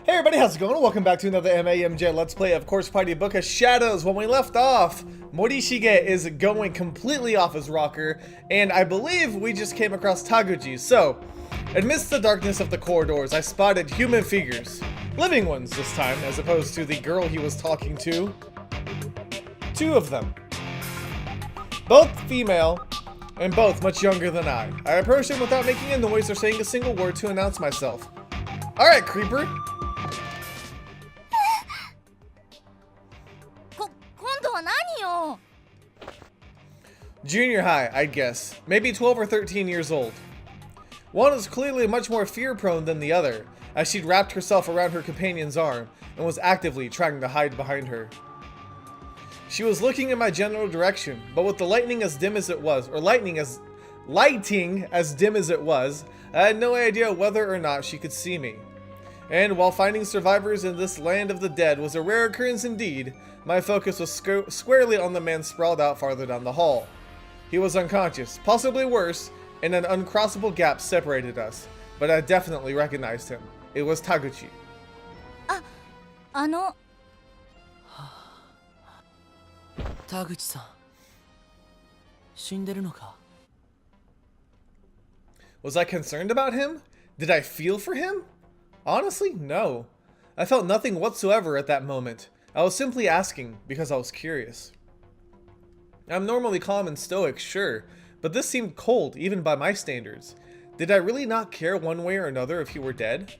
Hey everybody, how's it going? Welcome back to another MAMJ Let's Play of Course Party Book of Shadows. When we left off, Morishige is going completely off his rocker, and I believe we just came across Taguchi. So, amidst the darkness of the corridors, I spotted human figures. Living ones this time, as opposed to the girl he was talking to. Two of them. Both female, and both much younger than I. I approached him without making a noise or saying a single word to announce myself. Alright, creeper. Junior high, I'd guess. Maybe 12 or 13 years old. One was clearly much more fear-prone than the other, as she'd wrapped herself around her companion's arm and was actively trying to hide behind her. She was looking in my general direction, but with the lighting as dim as it was, lighting as dim as it was, I had no idea whether or not she could see me. And while finding survivors in this land of the dead was a rare occurrence indeed, my focus was squarely on the man sprawled out farther down the hall. He was unconscious, possibly worse, and an uncrossable gap separated us, but I definitely recognized him. It was Taguchi. Taguchi-san. 死んでるのか? Was I concerned about him? Did I feel for him? Honestly, no. I felt nothing whatsoever at that moment. I was simply asking because I was curious. I'm normally calm and stoic, sure, but this seemed cold even by my standards. Did I really not care one way or another if he were dead?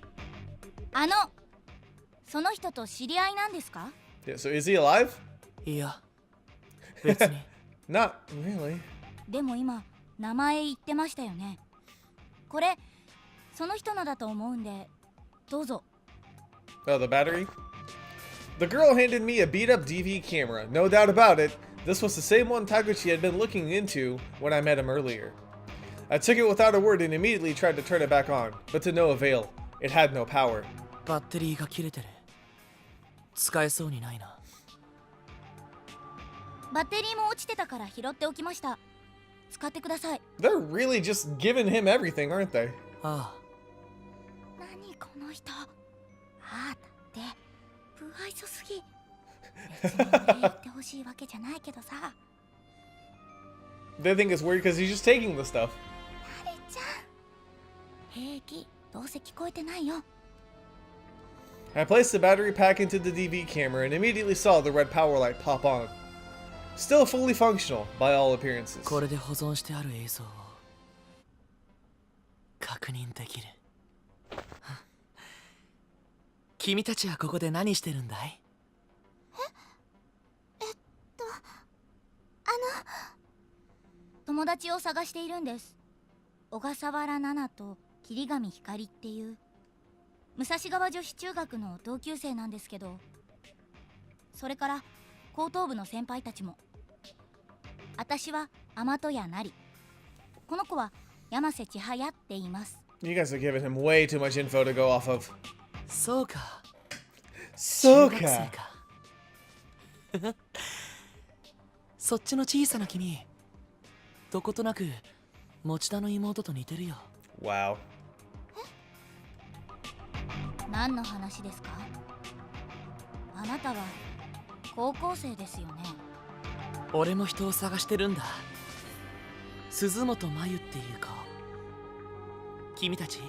Yeah, so is he alive? Yeah. Not really. Oh, the battery? The girl handed me a beat-up DV camera. No doubt about it, this was the same one Taguchi had been looking into when I met him earlier. I took it without a word and immediately tried to turn it back on, but to no avail. It had no power. They're really just giving him everything, aren't they? They think it's weird because he's just taking the stuff. I placed the battery pack into the DV camera and immediately saw the red power light pop on. Still fully functional, by all appearances. You guys are giving him way too much info to go off of. Soka. そっちの小さな君、どことなく持田の妹と似てるよ。Wow. 何の話ですか？あなたは高校生ですよね。俺も人を探してるんだ。鈴本真由っていう子。君たち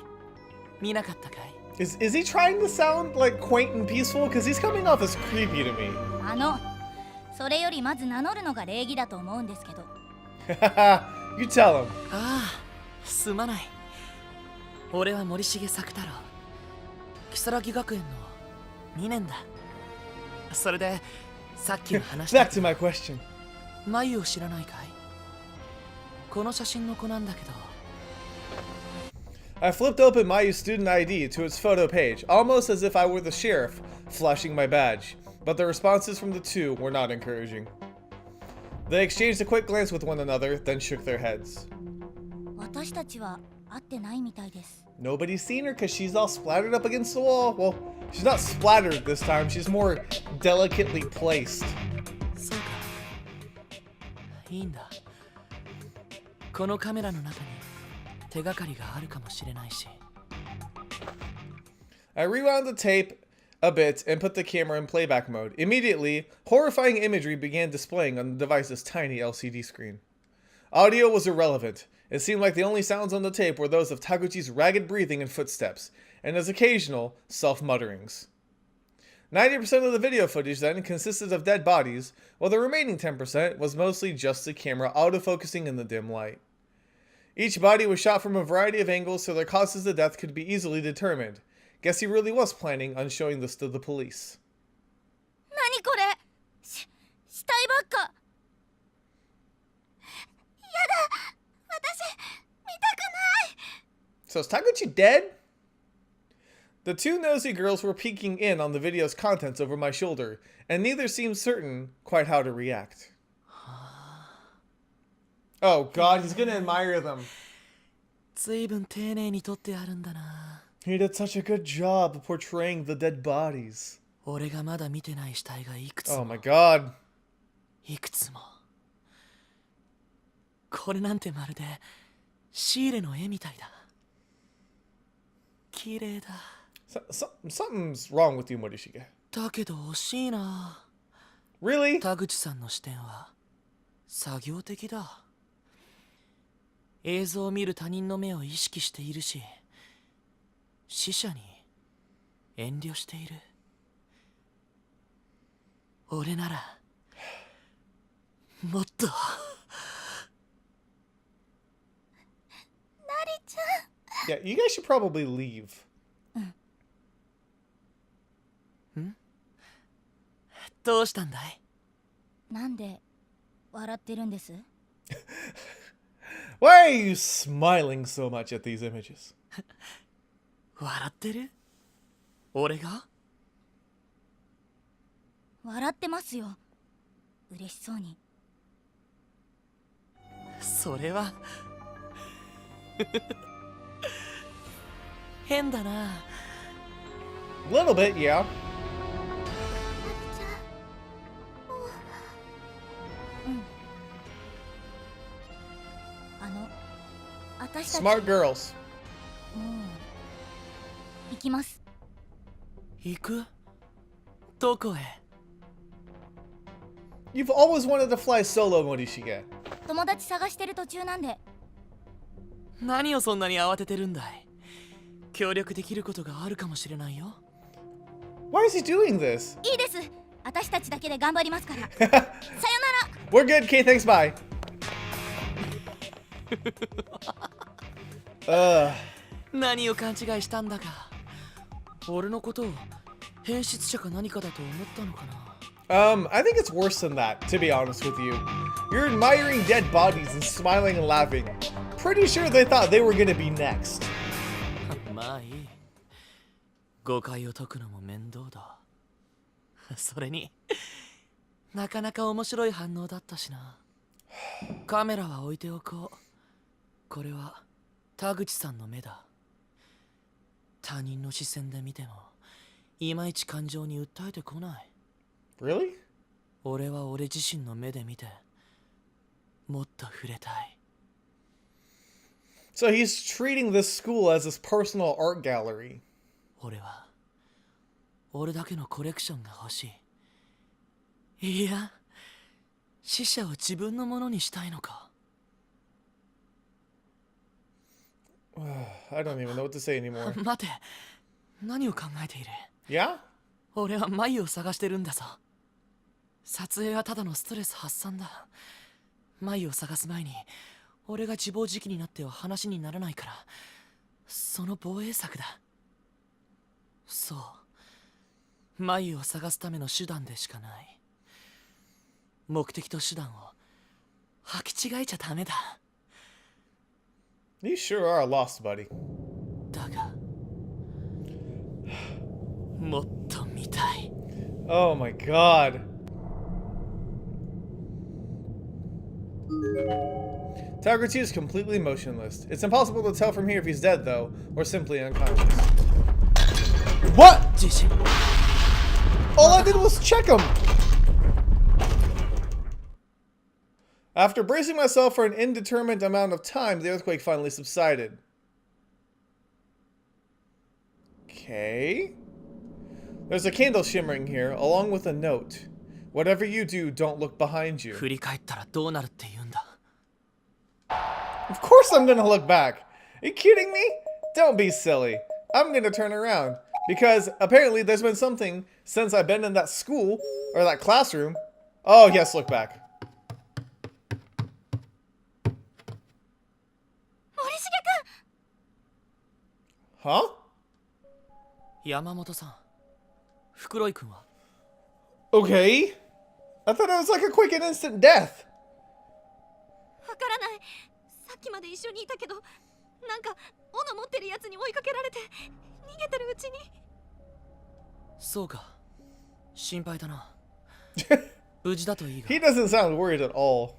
見なかったかい？ Is he trying to sound like quaint and peaceful? Because he's coming off as creepy to me. それよりまず名乗るのが礼儀だと思うんですけど。You tell him. ああ、すまない。俺は森重作太郎。如月学園の2年だ。それでさっきの話だ。Back to my question. 真由を知らないかい？この写真の子なんだけど。I flipped open Mayu's student ID to its photo page, almost as if I were the sheriff, flashing my badge. But the responses from the two were not encouraging. They exchanged a quick glance with one another, then shook their heads. Nobody's seen her because she's all splattered up against the wall. Well, she's not splattered this time, she's more delicately placed. そうか。いいんだ。このカメラの中に手がかりがあるかもしれないし。I rewound the tape a bit and put the camera in playback mode. Immediately, horrifying imagery began displaying on the device's tiny LCD screen. Audio was irrelevant. It seemed like the only sounds on the tape were those of Taguchi's ragged breathing and footsteps, and his occasional self-mutterings. 90% of the video footage then consisted of dead bodies, while the remaining 10% was mostly just the camera autofocusing in the dim light. Each body was shot from a variety of angles so their causes of death could be easily determined. Guess he really was planning on showing this to the police. 何これ死体ばっか。やだ、私見たくない。 So is Taguchi dead? The two nosy girls were peeking in on the video's contents over my shoulder, and neither seemed certain quite how to react. Oh god, he's gonna admire them. 随分丁寧に撮ってあるんだな。 He did such a good job of portraying the dead bodies. 俺がまだ見てない死体がいくつ Oh も my god. いくつも。これなんてまるでシーレの絵みたいだ。綺麗だ。 Something's wrong with you, Morishige. だけど惜しいな。 Really? 田口さんの視点は作業的だ。映像を見る他人の目を意識しているし、死者に遠慮している。俺ならもっと。 Yeah, you guys should probably leave. どうしたんだい？なんで笑ってるんです？ Why are you smiling so much at these images? 笑ってる？俺が？笑ってますよ。嬉しそうに。それは変だな。 Little bit, yeah. 私たち Smart girls. もう行きます。行く？どこへ？ You've always wanted to fly solo, Morishige. 友達探してる途中なんで。何をそんなに慌ててるんだい？協力できることがあるかもしれないよ。 Why is he doing this? いいです。私たちだけで頑張りますから。さよなら。 We're good, Kay, thanks, bye. 何を勘違いしたんだか。俺のことを変質者か何かだと思ったのかな。 I think it's worse than that, to be honest with you. You're admiring dead bodies and smiling and laughing. Pretty sure they thought they were gonna be next. まあいい。誤解を解くのも面倒だ。それになかなか面白い反応だったしな。カメラは置いておこう。これは田口さんの目だ。他人の視線で見てもいまいち感情に訴えてこない。 Really? 俺は俺自身の目で見てもっと触れたい。 So he's treating this school as his personal art gallery. 俺は俺だけのコレクションが欲しい。いや、死者を自分のものにしたいのか。 I don't even know what to say anymore. 待て、何を考えている？ Yeah? 俺は眉を探してるんだぞ。撮影はただのストレス発散だ。眉を探す前に俺が自暴自棄になっては話にならないから、その防衛策だ。そう、眉を探すための手段でしかない。目的と手段を履き違えちゃダメだ。 You sure are lost, buddy. だがもっと見たい。 Oh my god. Taguchi is completely motionless. It's impossible to tell from here if he's dead, though, or simply unconscious. What? 自信。 All I did was check him! After bracing myself for an indeterminate amount of time, the earthquake finally subsided. Okay. There's a candle shimmering here, along with a note. Whatever you do, don't look behind you. 振り返ったらどうなるって言うんだ。 Of course I'm gonna look back. Are you kidding me? Don't be silly. I'm gonna turn around. Because apparently there's been something since I've been in that school, or that classroom. Oh yes, look back. 森重 Huh? 山本さん、袋井くんは Okay. I thought it was like a quick and instant death. 君わからない。さっきまで一緒にいたけど、なんか斧持ってるやつに追いかけられて逃げてるうちに。そうか。心配だな。無事だといいが。 He doesn't sound worried at all.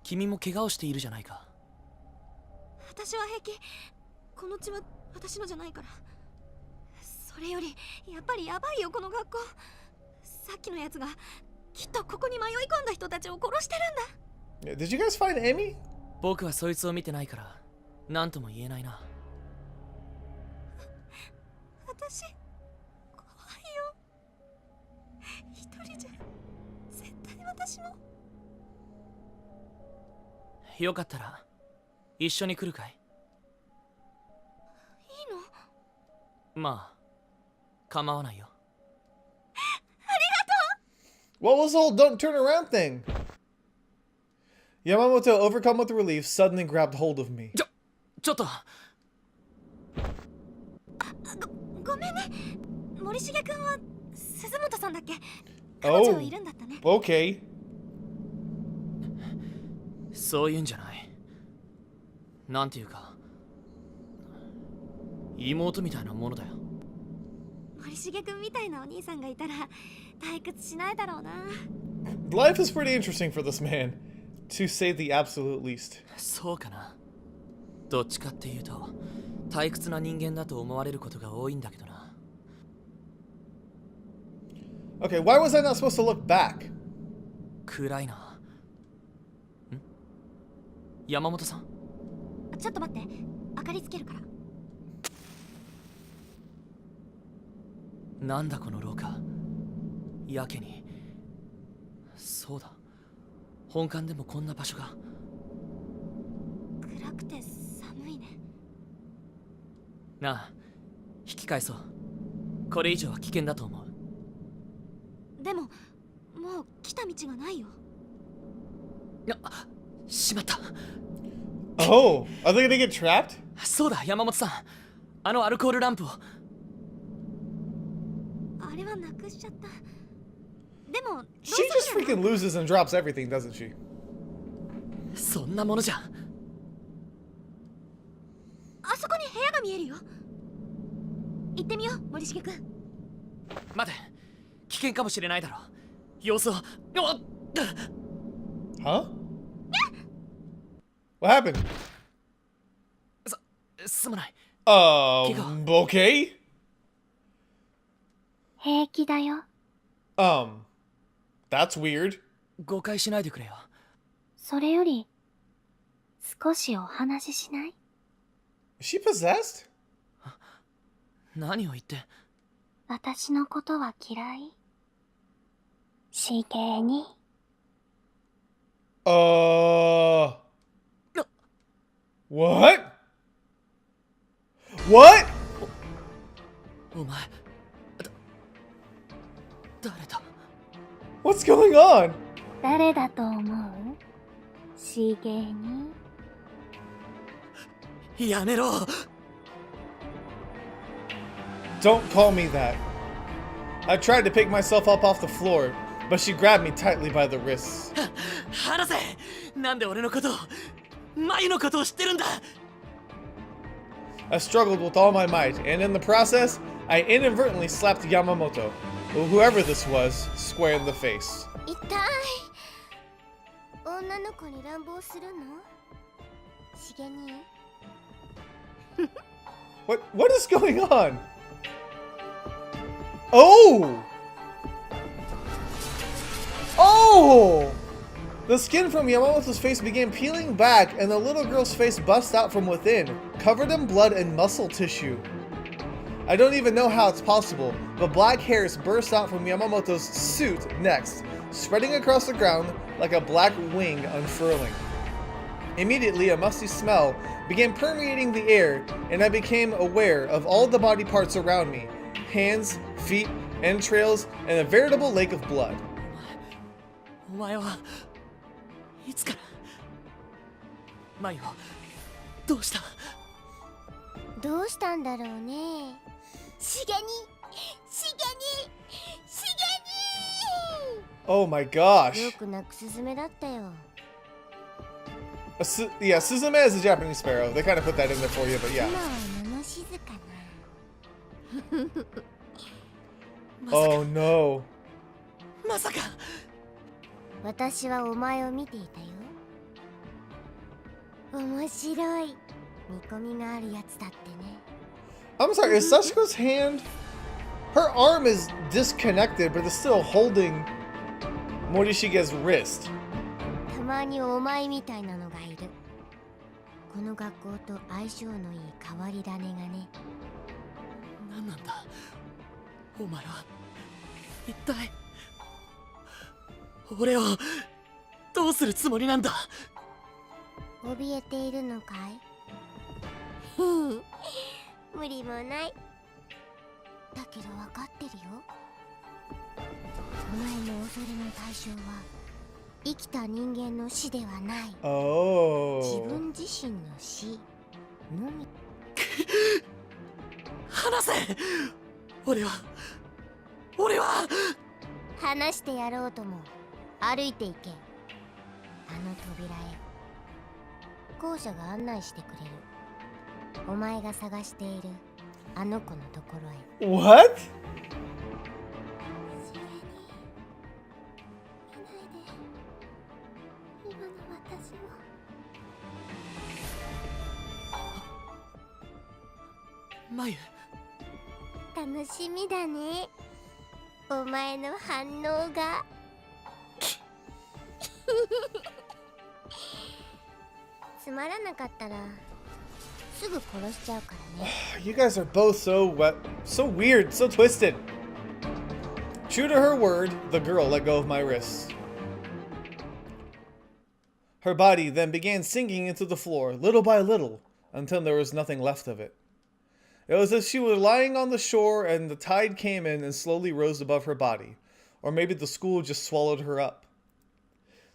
君も怪我をしているじゃないか。私は平気。この血は私のじゃないから。それよりやっぱりやばいよこの学校。さっきのやつがきっとここに迷い込んだ人たちを殺してるんだ。 Did you guys find Amy? 僕はそいつを見てないから何とも言えないな。私怖いよ。一人じゃ絶対私も。よかったら一緒に来るかい？いいの？まあ構わないよ。 What was the whole don't turn around thing? Yamamoto, overcome with relief, suddenly grabbed hold of me. ちょっと。ごめんね。森重君は鈴本さんだっけ？ Oh. 彼女いるんだったね。 Okay. そういうんじゃない。なんていうか妹みたいなものだよ。森重君みたいなお兄さんがいたら退屈しないだろうな。 Life is pretty interesting for this man, to say the absolute least. そうかな。どっちかっていうと退屈な人間だと思われることが多いんだけどな。 Okay, why was I not supposed to look back? 暗いな。ん？山本さん？ちょっと待って。明かりつけるから。なんだこの廊下。やけに。そうだ。本館でもこんな場所が。暗くて寒いね。なあ、引き返そう。これ以上は危険だと思う。でももう来た道がないよ。あ、しまった。 Oh, are they gonna get trapped? そうだ、山本さん。あのアルコールランプを。あれはなくしちゃった。でも She just freaking loses and drops everything, doesn't she? そんなものじゃ。あそこに部屋が見えるよ。行ってみよう、森重君。待て、危険かもしれないだろう。様子を。Huh? What happened? すまない。 Okay. 平気だよ。 That's weird. 誤解しないでくれよ。それより少しお話ししない？ Is she possessed? 何を言って。私のことは嫌い？しげに。What? What? お前、誰だ？ What's going on? 誰だと思う？しげに。やめろ。 Don't call me that. I tried to pick myself up off the floor, but she grabbed me tightly by the wrists. 話せ。なんで俺のことを、眉のことを知ってるんだ。 I struggled with all my might, and in the process, I inadvertently slapped Yamamoto, or whoever this was, square in the face. 痛い。女の子に乱暴するの？しげに。What is going on? Oh! Oh! The skin from Yamamoto's face began peeling back, and the little girl's face bust out from within, covered in blood and muscle tissue. I don't even know how it's possible, but black hairs burst out from Yamamoto's suit next, spreading across the ground like a black wing unfurling. Immediately, a musty smell began permeating the air, and I became aware of all the body parts around me: hands, feet, entrails, and a veritable lake of blood. お前はいつからマイオどうしたどうしたんだろうね。しげに Oh my gosh. よく鳴くスズメだったよ。Yeah, Suzume is a Japanese sparrow. They kind of put that in there for you, but yeah. 今は物静かな。Oh no. まさか私はお前を見ていたよ。面白い。見込みがあるやつだってね。I'm sorry, is Sachiko's hand... Her arm is disconnected, but it's still holding Morishige's wrist. たまにお前みたいなのがいる。この学校と相性のいい変わり種がね。何なんだお前は一体俺をどうするつもりなんだ怯えているのかい無理もない。だけど分かってるよ。お前の恐れの対象は生きた人間の死ではない。Oh. 自分自身の死のみ。離せ俺は話してやろうとも。歩いていけ。あの扉へ。校舎が案内してくれる。お前が探しているあの子のところへ。 What? マユ楽しみだね。お前の反応が。つまらなかったらすぐ殺しちゃうからね。You guys are both so weird, so twisted. True to her word, the girl let go of my wrists. Her body then began sinking into the floor, little by little, until there was nothing left of it. It was as if she were lying on the shore and the tide came in and slowly rose above her body. Or maybe the school just swallowed her up.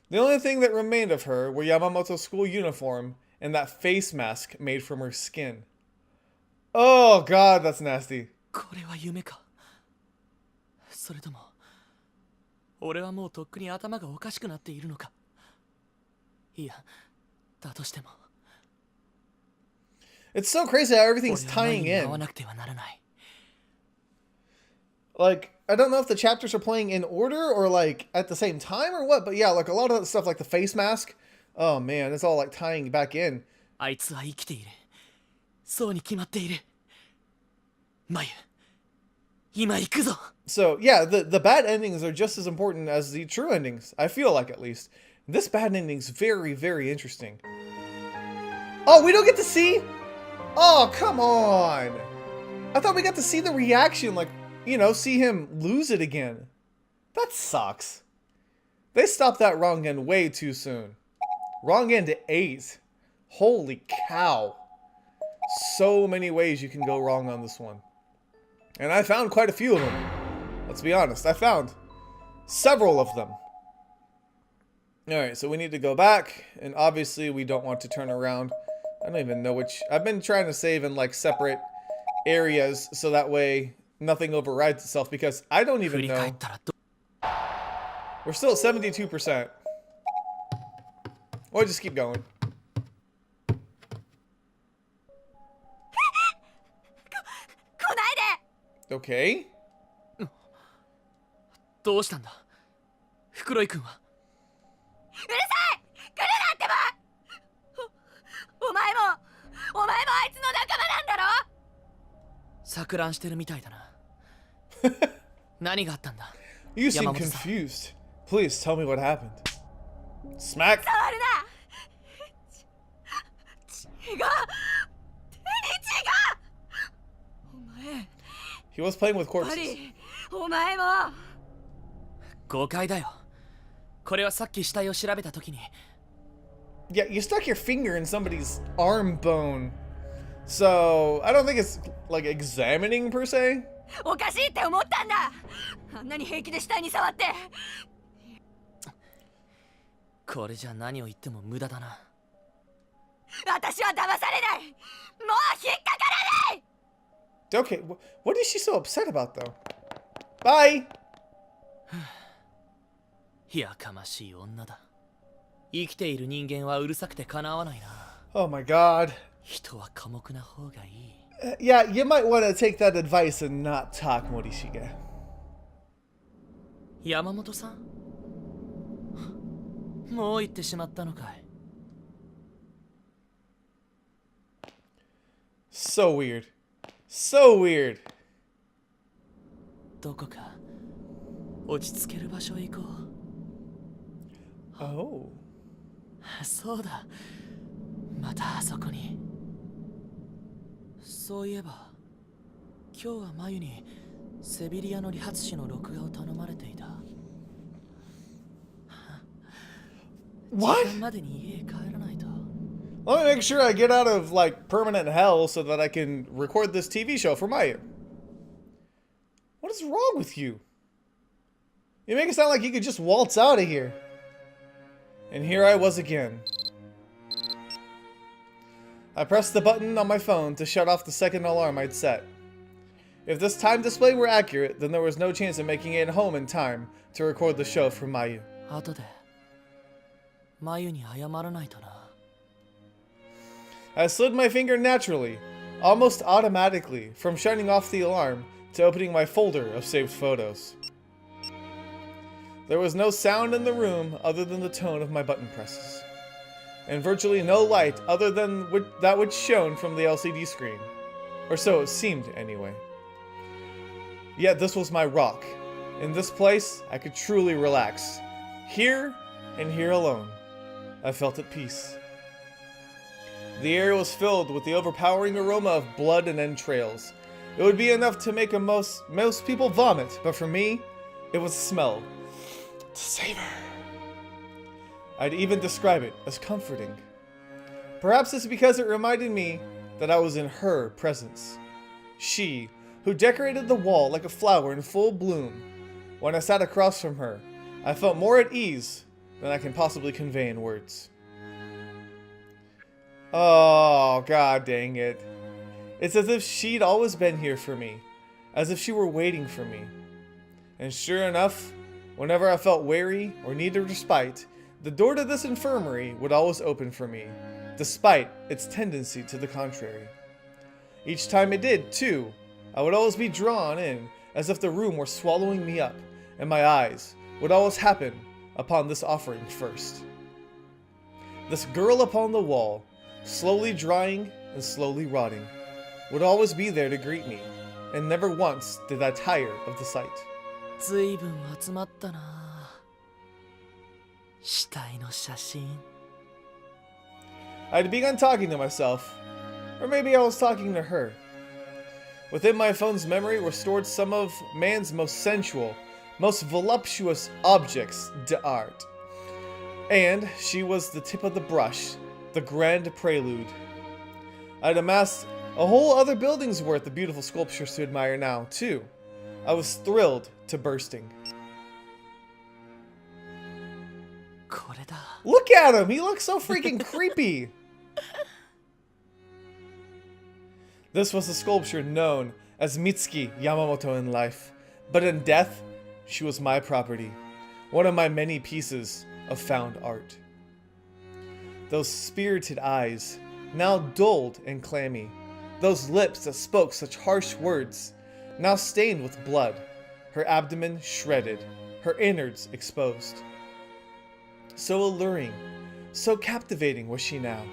The only thing that remained of her were Yamamoto's school uniform and that face mask made from her skin. Oh god, that's nasty. これは夢かそれとも俺はもうとっくに頭がおかしくなっているのかいやだとしても It's so crazy how everything's tying in. Like, I don't know if the chapters are playing in order or like at the same time or what, but yeah, like a lot of that stuff like the face mask, oh man, it's all like tying back in. あいつは生きているそうに決まっているマユ今行くぞ So yeah, the bad endings are just as important as the true endings, I feel like at least. This bad ending's very, very interesting. Oh, we don't get to see? Oh, come on. I thought we got to see the reaction, like, you know, see him lose it again. That sucks. They stopped that wrong end way too soon. Wrong end to 8. Holy cow. So many ways you can go wrong on this one. And I found quite a few of them. Let's be honest. I found several of them. Alright, so we need to go back. And obviously we don't want to turn around. I don't even know which. I've been trying to save in like separate areas so that way nothing overrides itself because I don't even know. We're still at 72%. Or just keep going. Okay. どうしたんだ袋井君はうるさい来るなってばお前もあいつの仲間なんだろ錯乱してるみたいだな何があったんだ You seem confused. Please tell me what happened. Smack. 触るな血が手に血がお前 He was playing with やっぱ corpses. りお前も誤解だよ。これはさっき死体を調べた時に。 Yeah, you stuck your finger in somebody's arm bone. So, I don't think it's like examining per se. おかしいって思ったんだ。あんなに平気で死体に触って。これじゃ何を言っても無駄だな。私は騙されない。もう引っかからない。 Okay, what is she so upset about though? Bye! やかましい女だ。生きている人間はうるさくてかなわないな。 Oh my god. 人は寡黙な方がいい。Yeah, you might want to take that advice and not talk, Morishige. 山本さんもう行ってしまったのかい。 So weird. So weird. どこか落ち着ける場所へ行こ Oh. う。そうだ、またあそこに。そういえば今日はマユにセビリアの理髪師の録画を頼まれていた。 What? 時間までに家へ帰らないと。 Let me make sure I get out of, like, permanent hell so that I can record this TV show for Maya. What is wrong with you? You make it sound like you could just waltz out of here. And here I was again. I pressed the button on my phone to shut off the second alarm I'd set. If this time display were accurate, then there was no chance of making it home in time to record the show for Mayu. 後でマユに謝らないとな。 I slid my finger naturally, almost automatically, from shutting off the alarm to opening my folder of saved photos. There was no sound in the room other than the tone of my button presses, and virtually no light other than that which shone from the LCD screen. Or so it seemed, anyway. Yet this was my rock. In this place, I could truly relax. Here, and here alone, I felt at peace. The air was filled with the overpowering aroma of blood and entrails. It would be enough to make most people vomit, but for me, it was smell. To savor. I'd even describe it as comforting. Perhaps it's because it reminded me that I was in her presence. She, who decorated the wall like a flower in full bloom. When I sat across from her, I felt more at ease than I can possibly convey in words. Oh, god dang it. It's as if she'd always been here for me, as if she were waiting for me. And sure enough, whenever I felt weary or needed respite, the door to this infirmary would always open for me, despite its tendency to the contrary. Each time it did, too, I would always be drawn in as if the room were swallowing me up, and my eyes would always happen upon this offering first. This girl upon the wall, slowly drying and slowly rotting, would always be there to greet me, and never once did I tire of the sight. ずいぶん集まったな。死体の写真。 I'd begun talking to myself, or maybe I was talking to her. Within my phone's memory were stored some of man's most sensual, most voluptuous objects d'art. And she was the tip of the brush, the grand prelude. I'd amassed a whole other building's worth of beautiful sculptures to admire now, too. I was thrilled to bursting. これだ。 Look at him! He looks so freaking creepy! This was the sculpture known as Mitsuki Yamamoto in life, but in death, she was my property, one of my many pieces of found art. Those spirited eyes, now dulled and clammy, those lips that spoke such harsh words, now stained with blood, her abdomen shredded, her innards exposed. So alluring, so captivating was she now.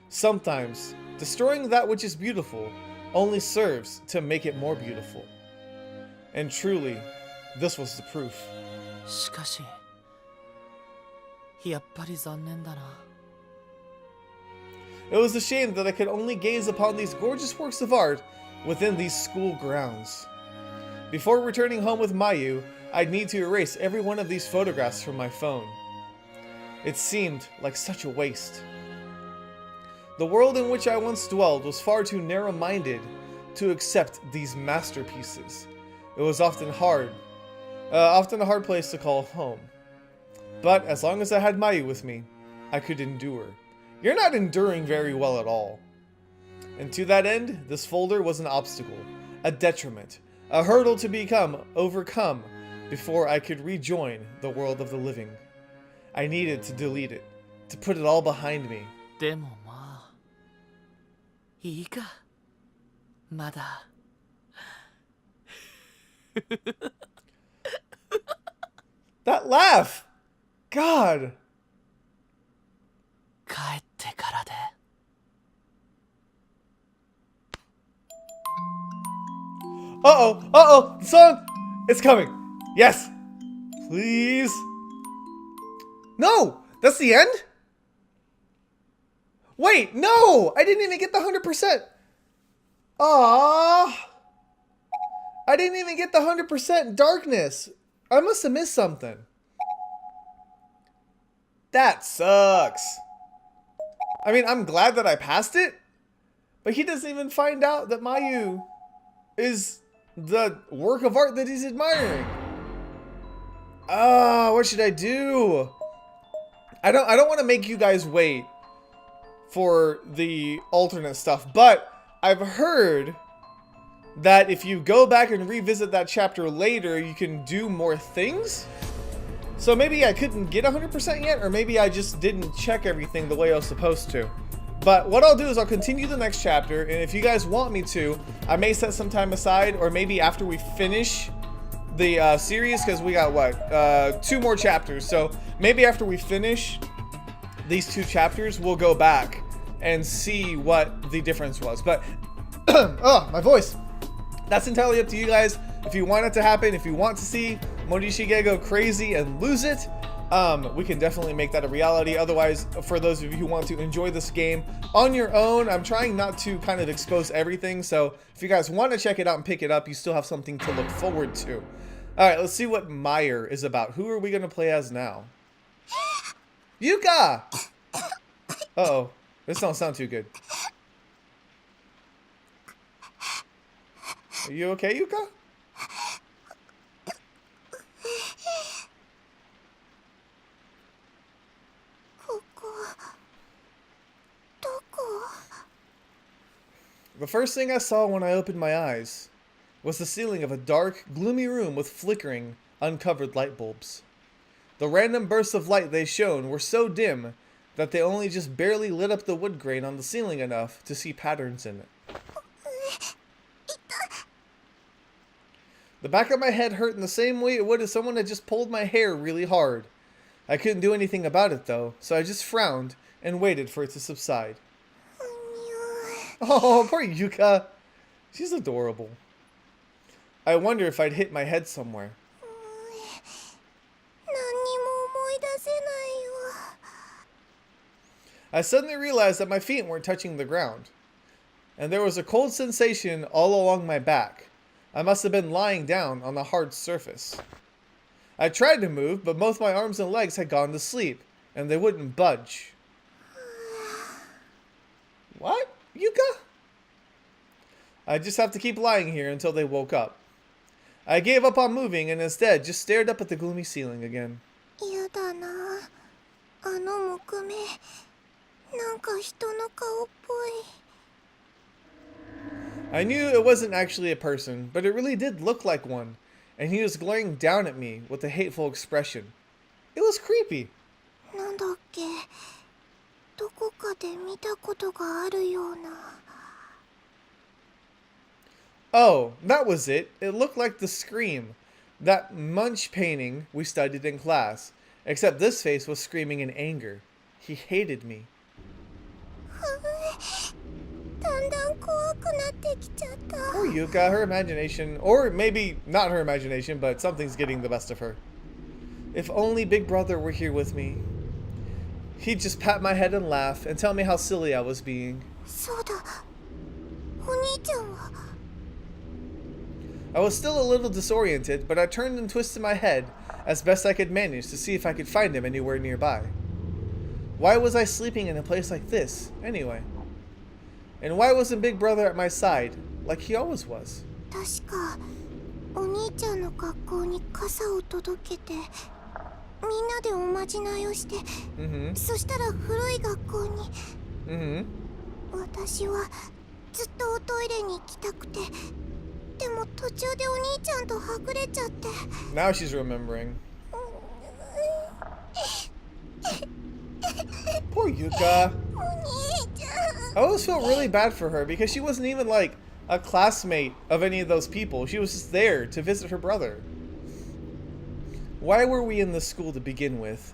Sometimes, destroying that which is beautiful only serves to make it more beautiful. And truly, this was the proof. しかし、やっぱり残念だな。 It was a shame that I could only gaze upon these gorgeous works of art within these school grounds. Before returning home with Mayu, I'd need to erase every one of these photographs from my phone. It seemed like such a waste. The world in which I once dwelled was far too narrow-minded to accept these masterpieces. It was often a hard place to call home. But as long as I had Mayu with me, I could endure. You're not enduring very well at all. And to that end, this folder was an obstacle, a detriment, a hurdle to become overcome before I could rejoin the world of the living. I needed to delete it, to put it all behind me. でもまあいいかまだ That laugh! God! 帰ってからで Uh-oh! Uh-oh! The song! It's coming! Yes! Please! No! That's the end? Wait, no! I didn't even get the 100%! Aww! I didn't even get the 100% darkness! I must have missed something. That sucks. I mean, I'm glad that I passed it, but he doesn't even find out that Mayu is the work of art that he's admiring. What should I do? I don't want to make you guys wait for the alternate stuff, but I've heard that if you go back and revisit that chapter later, you can do more things. So maybe I couldn't get 100% yet, or maybe I just didn't check everything the way I was supposed to. But what I'll do is I'll continue the next chapter, and if you guys want me to, I may set some time aside, or maybe after we finish the series, because we got, what, 2 more chapters. So maybe after we finish these 2 chapters, we'll go back and see what the difference was. But, oh, my voice. That's entirely up to you guys. If you want it to happen, if you want to see Morishige go crazy and lose it, we can definitely make that a reality. Otherwise, for those of you who want to enjoy this game on your own, I'm trying not to kind of expose everything. So if you guys want to check it out and pick it up, you still have something to look forward to. All right, let's see what Meyer is about. Who are we going to play as now? Yuka! Uh-oh. This don't sound too good. Are you okay, Yuka? The first thing I saw when I opened my eyes was the ceiling of a dark, gloomy room with flickering, uncovered light bulbs. The random bursts of light they shone were so dim that they only just barely lit up the wood grain on the ceiling enough to see patterns in it. The back of my head hurt in the same way it would if someone had just pulled my hair really hard. I couldn't do anything about it though, so I just frowned and waited for it to subside. Oh, poor Yuka. She's adorable. I wonder if I'd hit my head somewhere. I suddenly realized that my feet weren't touching the ground, and there was a cold sensation all along my back. I must have been lying down on the hard surface. I tried to move, but both my arms and legs had gone to sleep, and they wouldn't budge. What? Yuka? I just have to keep lying here until they woke up. I gave up on moving and instead just stared up at the gloomy ceiling again. I knew it wasn't actually a person, but it really did look like one, and he was glaring down at me with a hateful expression. It was creepy. Oh, that was it. It looked like the Scream, that Munch painting we studied in class, except this face was screaming in anger. He hated me. Poor Yuka, her imagination, or maybe not her imagination, but something's getting the best of her. If only Big Brother were here with me. He'd just pat my head and laugh and tell me how silly I was being. I was still a little disoriented, but I turned and twisted my head as best I could manage to see if I could find him anywhere nearby. Why was I sleeping in a place like this, anyway? And why wasn't Big Brother at my side, like he always was? 確かお兄ちゃんの学校に傘を届けてみんなでおまじないをして、そしたら古い学校に、私はずっとおトイレに行きたくて、でも途中でお兄ちゃんとはぐれちゃって。 Now she's remembering. Poor Yuka. I always felt really bad for her because she wasn't even like a classmate of any of those people. She was just there to visit her brother. Why were we in this school to begin with?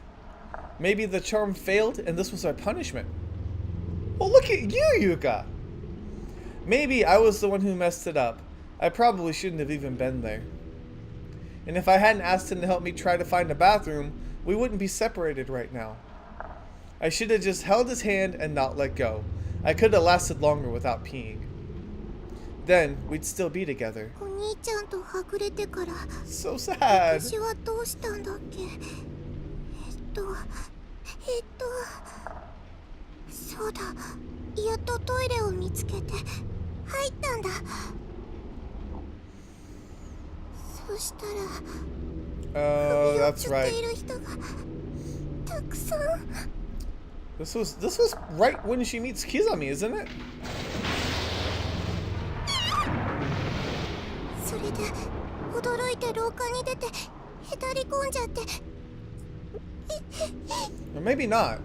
Maybe the charm failed and this was our punishment. Well, look at you, Yuka! Maybe I was the one who messed it up. I probably shouldn't have even been there. And if I hadn't asked him to help me try to find a bathroom, we wouldn't be separated right now. I should have just held his hand and not let go. I could have lasted longer without peeing. Then we'd still be together. お兄ちゃんとはぐれてから So sad. 私はどうしたんだっけ。そうだ、やっとトイレを見つけて入ったんだ。そしたら Oh, that's 首を吊っ right. ている人がたくさん。 This was right when she meets Kizami, isn't it? それで驚いて廊下に出てへたり込んじゃって。 Or maybe not.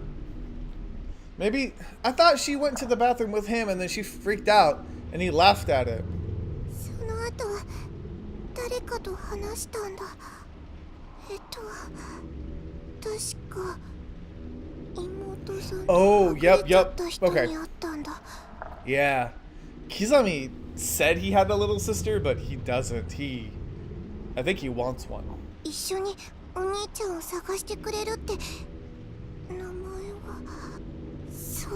Maybe I thought she went to the bathroom with him and then she freaked out and he laughed at it. その後は誰かと話したんだ。確か妹さんと Oh, はぐれ yep, ちゃっ yep. た人 Okay. に会ったんだ。 Yeah. Kizami said he had a little sister, but he doesn't. I think he wants one. 一緒にお兄ちゃんを探してくれるって名前はそう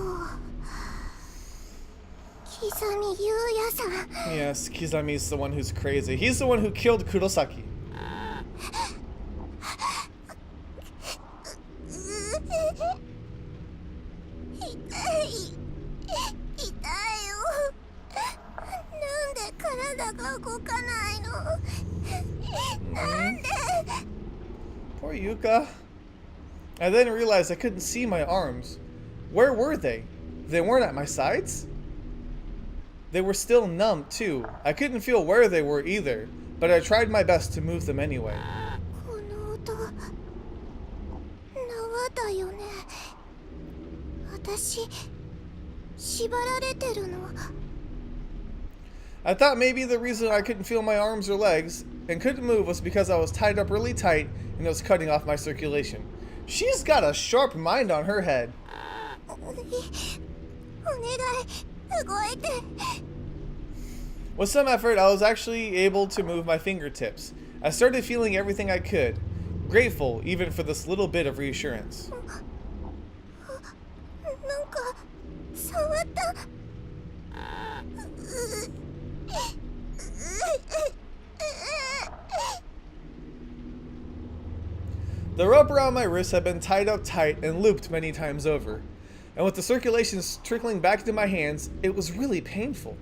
刻みゆうやさん。 Yes, Kizami's the one who's crazy. He's the one who killed Kurosaki. 痛いよ。なんで体が動かないの。なんで。 Poor Yuka. I then realized I couldn't see my arms. Where were they? They weren't at my sides? They were still numb too. I couldn't feel where they were either, but I tried my best to move them anyway. この音縄だよね。私縛られてるの。 I thought maybe the reason I couldn't feel my arms or legs and couldn't move was because I was tied up really tight and it was cutting off my circulation. She's got a sharp mind on her head. お願い動いて。 With some effort, I was actually able to move my fingertips. I started feeling everything I could, grateful even for this little bit of reassurance. なんか触った。 The rope around my wrist had been tied up tight and looped many times over. And with the circulation trickling back into my hands, it was really painful.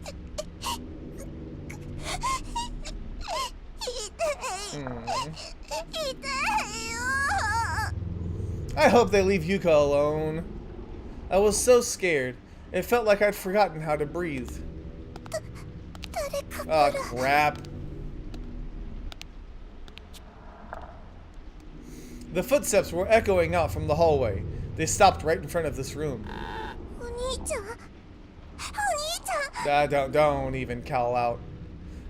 I hope they leave Yuka alone. I was so scared. It felt like I'd forgotten how to breathe. Oh, crap. The footsteps were echoing out from the hallway. They stopped right in front of this room. お兄ちゃん。お兄ちゃん。 Don't even call out.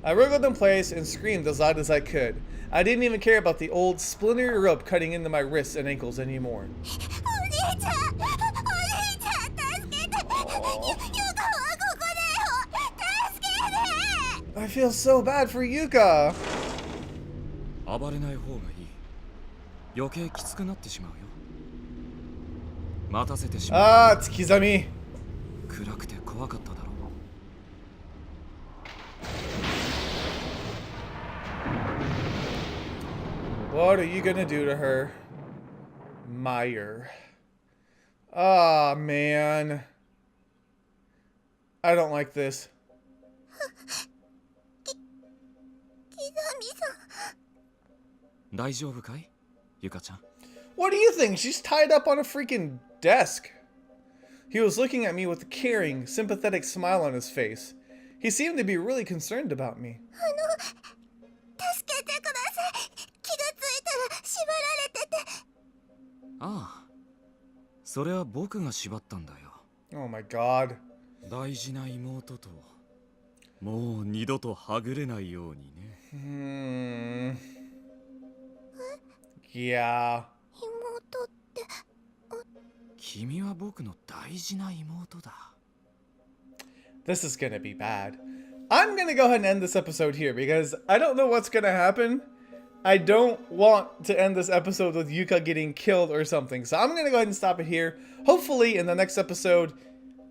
I wriggled in place and screamed as loud as I could. I didn't even care about the old splintery rope cutting into my wrists and ankles anymore. お兄ちゃん。お兄ちゃん助けて。ゆかはここだよ。助けて。 I feel so bad for Yuka. 暴れない方がいい。余計きつくなってしまうよ。待たせてしまう。 Ah, it's Kizami. 暗くて怖かっただろう。What are you gonna do to her? Meyer. Ah, man. I don't like this. 大丈夫かいゆかちゃん What do you think? She's tied up on a freaking desk. He was looking at me with a caring, sympathetic smile on his face. He seemed to be really concerned about me. 助けてください。気がついたら縛られてて。ああそれは僕が縛ったんだよ Oh my god. 大事な妹ともう二度とはぐれないようにね Yeah. 妹って。君は僕の大事な妹だ This is gonna be bad. I'm gonna go ahead and end this episode here because I don't know what's gonna happen. I don't want to end this episode with Yuka getting killed or something. So I'm gonna go ahead and stop it here. Hopefully in the next episode,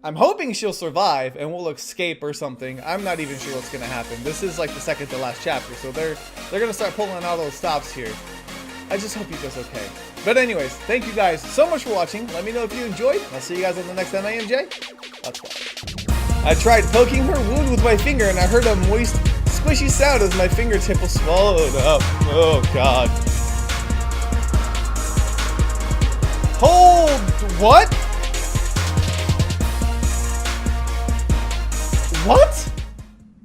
I'm hoping she'll survive and we'll escape or something. I'm not even sure what's gonna happen. This is like the second to last chapter, so they're gonna start pulling all those stops here. I just hope Yuka's okay. But anyways, thank you guys so much for watching. Let me know if you enjoyed. I'll see you guys on the next MAMJ. Let's go. I tried poking her wound with my finger and I heard a moist, squishy sound as my fingertip was swallowed up. Oh god. Hold, what?